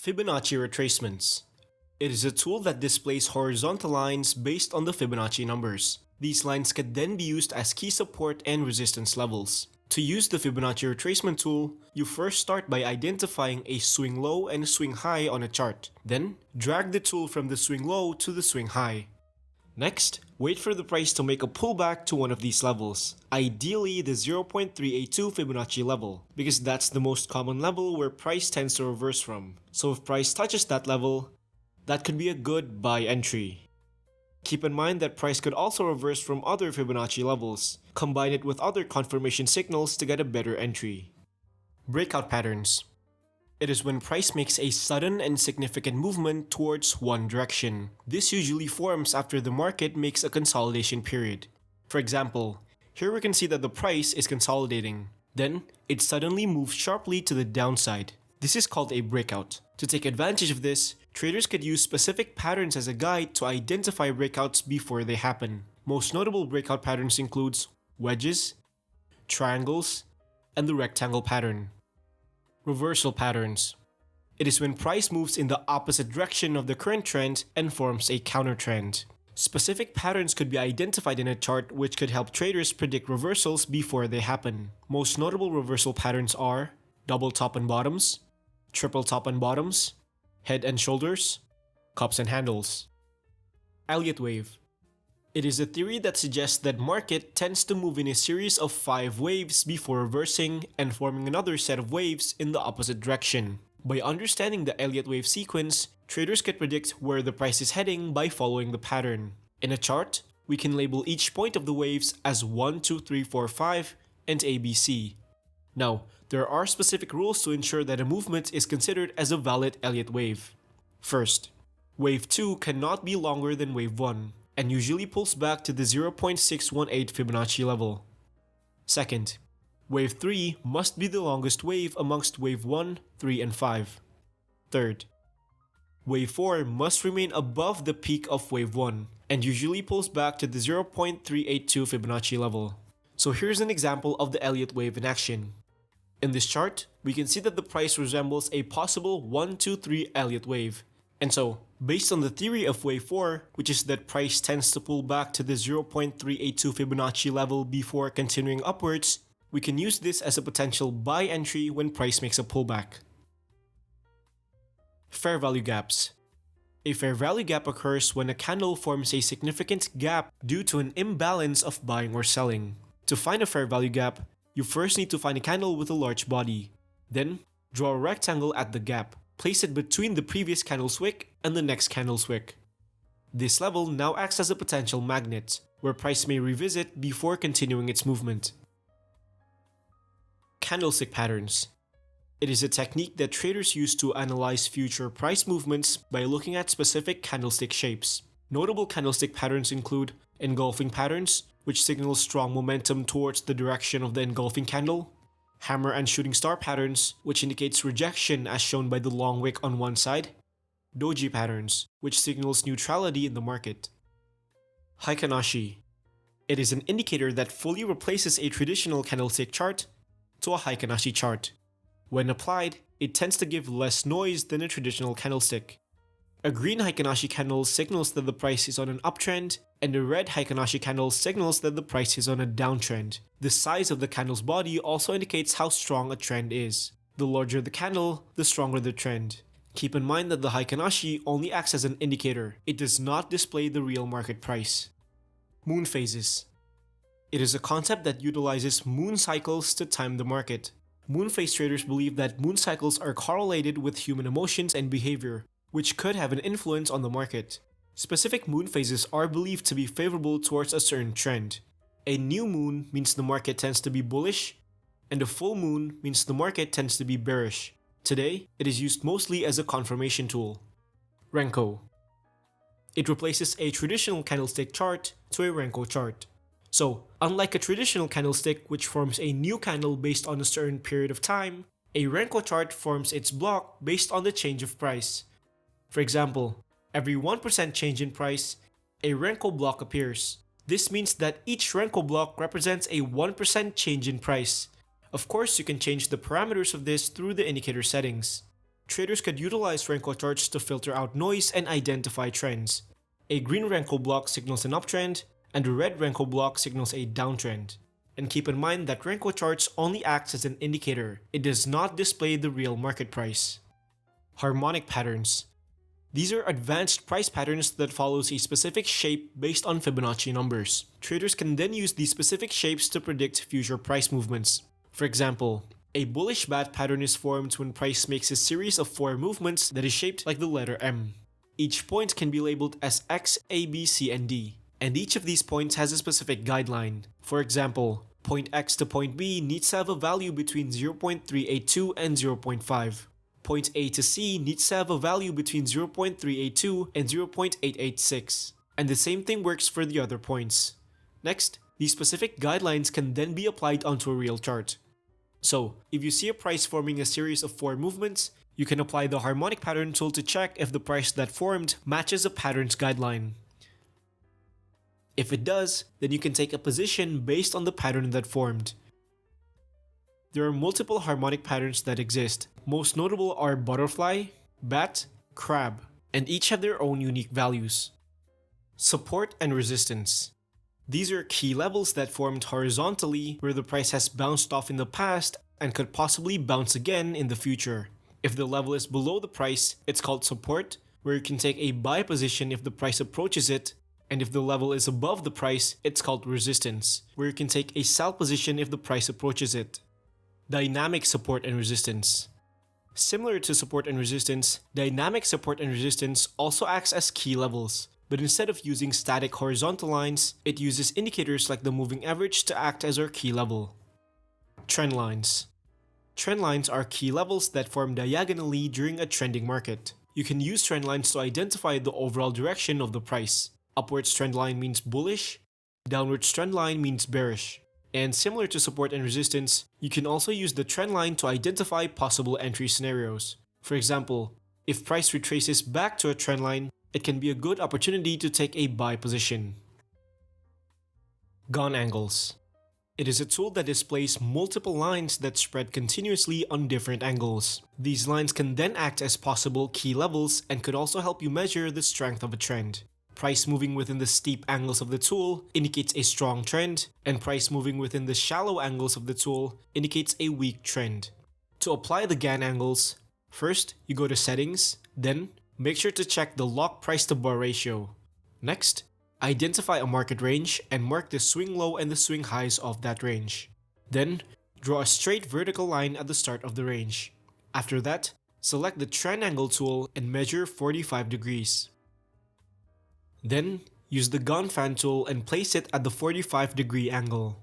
Fibonacci retracements. It is a tool that displays horizontal lines based on the Fibonacci numbers. These lines can then be used as key support and resistance levels. To use the Fibonacci retracement tool, you first start by identifying a swing low and a swing high on a chart. Then, drag the tool from the swing low to the swing high. Next, wait for the price to make a pullback to one of these levels, ideally the 0.382 Fibonacci level, because that's the most common level where price tends to reverse from. So if price touches that level, that could be a good buy entry. Keep in mind that price could also reverse from other Fibonacci levels. Combine it with other confirmation signals to get a better entry. Breakout patterns. It is when price makes a sudden and significant movement towards one direction. This usually forms after the market makes a consolidation period. For example, here we can see that the price is consolidating. Then, it suddenly moves sharply to the downside. This is called a breakout. To take advantage of this, traders could use specific patterns as a guide to identify breakouts before they happen. Most notable breakout patterns include wedges, triangles, and the rectangle pattern. Reversal patterns. It is when price moves in the opposite direction of the current trend and forms a counter trend. Specific patterns could be identified in a chart which could help traders predict reversals before they happen. Most notable reversal patterns are double top and bottoms, triple top and bottoms, head and shoulders, cups and handles. Elliott wave. It is a theory that suggests that market tends to move in a series of 5 waves before reversing and forming another set of waves in the opposite direction. By understanding the Elliott wave sequence, traders can predict where the price is heading by following the pattern. In a chart, we can label each point of the waves as 1, 2, 3, 4, 5 and ABC. Now, there are specific rules to ensure that a movement is considered as a valid Elliott wave. First, wave 2 cannot be longer than wave 1. And usually pulls back to the 0.618 Fibonacci level. Second, wave 3 must be the longest wave amongst wave 1, 3, and 5. Third, wave 4 must remain above the peak of wave 1 and usually pulls back to the 0.382 Fibonacci level. So here's an example of the Elliott wave in action. In this chart, we can see that the price resembles a possible 1, 2, 3 Elliott wave. And so, based on the theory of wave 4, which is that price tends to pull back to the 0.382 Fibonacci level before continuing upwards, we can use this as a potential buy entry when price makes a pullback. Fair value gaps. A fair value gap occurs when a candle forms a significant gap due to an imbalance of buying or selling. To find a fair value gap, you first need to find a candle with a large body. Then, draw a rectangle at the gap. Place it between the previous candle's wick and the next candle's wick. This level now acts as a potential magnet, where price may revisit before continuing its movement. Candlestick patterns. It is a technique that traders use to analyze future price movements by looking at specific candlestick shapes. Notable candlestick patterns include engulfing patterns, which signal strong momentum towards the direction of the engulfing candle, hammer and shooting star patterns, which indicates rejection as shown by the long wick on one side, doji patterns, which signals neutrality in the market. Heikin-Ashi. It is an indicator that fully replaces a traditional candlestick chart to a Heikin-Ashi chart. When applied, it tends to give less noise than a traditional candlestick. A green Heikin-Ashi candle signals that the price is on an uptrend, and a red Heikin-Ashi candle signals that the price is on a downtrend. The size of the candle's body also indicates how strong a trend is. The larger the candle, the stronger the trend. Keep in mind that the Heikin-Ashi only acts as an indicator. It does not display the real market price. Moon phases. It is a concept that utilizes moon cycles to time the market. Moon phase traders believe that moon cycles are correlated with human emotions and behavior, which could have an influence on the market. Specific moon phases are believed to be favorable towards a certain trend. A new moon means the market tends to be bullish, and a full moon means the market tends to be bearish. Today, it is used mostly as a confirmation tool. Renko. It replaces a traditional candlestick chart to a Renko chart. So, unlike a traditional candlestick which forms a new candle based on a certain period of time, a Renko chart forms its block based on the change of price. For example, every 1% change in price, a Renko block appears. This means that each Renko block represents a 1% change in price. Of course, you can change the parameters of this through the indicator settings. Traders could utilize Renko charts to filter out noise and identify trends. A green Renko block signals an uptrend, and a red Renko block signals a downtrend. And keep in mind that Renko charts only acts as an indicator. It does not display the real market price. Harmonic patterns. These are advanced price patterns that follows a specific shape based on Fibonacci numbers. Traders can then use these specific shapes to predict future price movements. For example, a bullish bat pattern is formed when price makes a series of 4 movements that is shaped like the letter M. Each point can be labeled as X, A, B, C, and D, and each of these points has a specific guideline. For example, point X to point B needs to have a value between 0.382 and 0.5. Point A to C needs to have a value between 0.382 and 0.886. And the same thing works for the other points. Next, these specific guidelines can then be applied onto a real chart. So, if you see a price forming a series of 4 movements, you can apply the harmonic pattern tool to check if the price that formed matches a pattern's guideline. If it does, then you can take a position based on the pattern that formed. There are multiple harmonic patterns that exist. Most notable are butterfly, bat, crab, and each have their own unique values. Support and resistance. These are key levels that formed horizontally where the price has bounced off in the past and could possibly bounce again in the future. If the level is below the price, it's called support, where you can take a buy position if the price approaches it, and if the level is above the price, it's called resistance, where you can take a sell position if the price approaches it. Dynamic support and resistance. Similar to support and resistance, dynamic support and resistance also acts as key levels, but instead of using static horizontal lines, it uses indicators like the moving average to act as our key level. Trend lines. Trend lines are key levels that form diagonally during a trending market. You can use trend lines to identify the overall direction of the price. Upwards trend line means bullish, downwards trend line means bearish. And similar to support and resistance, you can also use the trend line to identify possible entry scenarios. For example, if price retraces back to a trend line, it can be a good opportunity to take a buy position. Gone angles. It is a tool that displays multiple lines that spread continuously on different angles. These lines can then act as possible key levels and could also help you measure the strength of a trend. Price moving within the steep angles of the tool indicates a strong trend, and price moving within the shallow angles of the tool indicates a weak trend. To apply the Gann angles, first you go to Settings, then make sure to check the lock price to bar ratio. Next, identify a market range and mark the swing low and the swing highs of that range. Then, draw a straight vertical line at the start of the range. After that, select the trend angle tool and measure 45 degrees. Then, use the gun fan tool and place it at the 45-degree angle.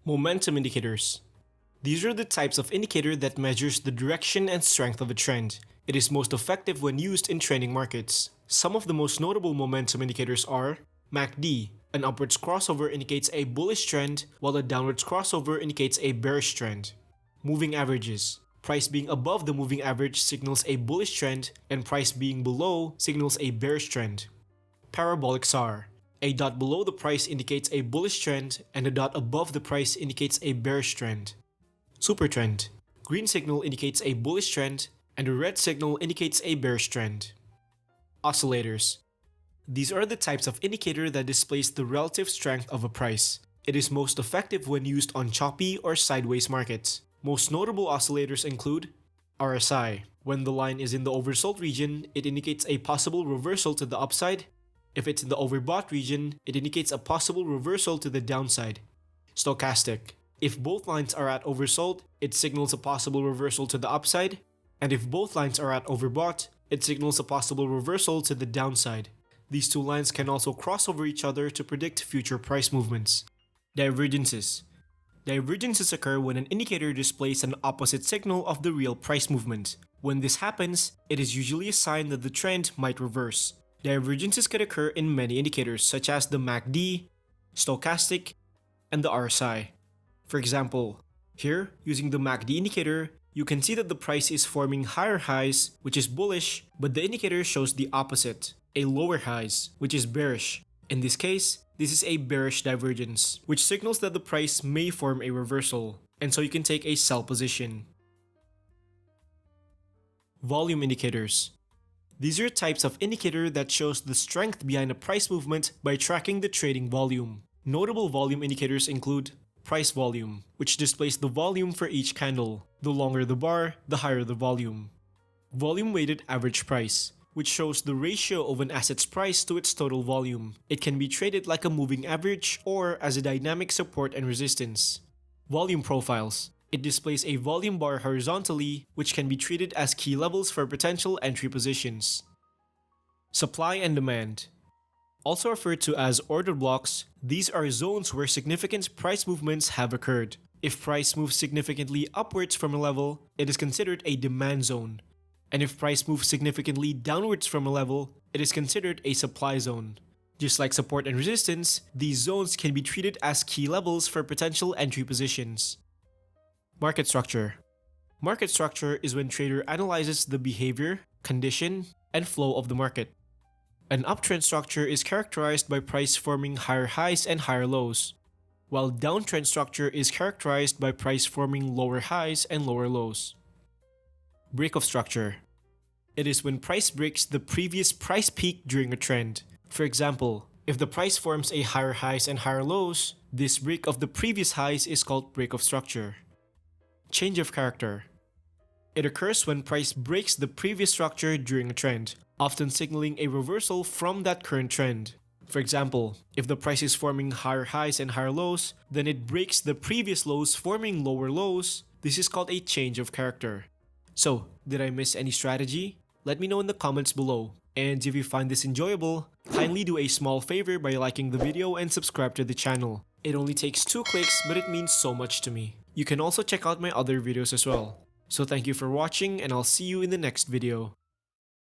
Momentum indicators. These are the types of indicator that measures the direction and strength of a trend. It is most effective when used in trending markets. Some of the most notable momentum indicators are MACD. An upwards crossover indicates a bullish trend, while a downwards crossover indicates a bearish trend. Moving averages. Price being above the moving average signals a bullish trend, and price being below signals a bearish trend. Parabolic SAR. A dot below the price indicates a bullish trend, and a dot above the price indicates a bearish trend. Supertrend. Green signal indicates a bullish trend, and a red signal indicates a bearish trend. Oscillators. These are the types of indicator that displays the relative strength of a price. It is most effective when used on choppy or sideways markets. Most notable oscillators include RSI. When the line is in the oversold region, it indicates a possible reversal to the upside. If it's in the overbought region, it indicates a possible reversal to the downside. Stochastic. If both lines are at oversold, it signals a possible reversal to the upside. And if both lines are at overbought, it signals a possible reversal to the downside. These two lines can also cross over each other to predict future price movements. Divergences. Divergences occur when an indicator displays an opposite signal of the real price movement. When this happens, it is usually a sign that the trend might reverse. Divergences can occur in many indicators such as the MACD, stochastic, and the RSI. For example, here, using the MACD indicator, you can see that the price is forming higher highs, which is bullish, but the indicator shows the opposite, a lower highs, which is bearish. In this case, this is a bearish divergence, which signals that the price may form a reversal, and so you can take a sell position. Volume indicators. These are types of indicator that shows the strength behind a price movement by tracking the trading volume. Notable volume indicators include price volume, which displays the volume for each candle. The longer the bar, the higher the volume. Volume weighted average price, which shows the ratio of an asset's price to its total volume. It can be traded like a moving average or as a dynamic support and resistance. Volume profiles. It displays a volume bar horizontally, which can be treated as key levels for potential entry positions. Supply and demand. Also referred to as order blocks, these are zones where significant price movements have occurred. If price moves significantly upwards from a level, it is considered a demand zone. And if price moves significantly downwards from a level, it is considered a supply zone. Just like support and resistance, these zones can be treated as key levels for potential entry positions. Market structure. Market structure is when trader analyzes the behavior, condition, and flow of the market. An uptrend structure is characterized by price forming higher highs and higher lows, while downtrend structure is characterized by price forming lower highs and lower lows. Break of structure. It is when price breaks the previous price peak during a trend. For example, if the price forms a higher highs and higher lows, this break of the previous highs is called break of structure. Change of character. It occurs when price breaks the previous structure during a trend, often signaling a reversal from that current trend. For example, if the price is forming higher highs and higher lows, then it breaks the previous lows forming lower lows. This is called a change of character. So, did I miss any strategy? Let me know in the comments below. And if you find this enjoyable, kindly do a small favor by liking the video and subscribe to the channel. It only takes 2 clicks, but it means so much to me. You can also check out my other videos as well. So thank you for watching, and I'll see you in the next video.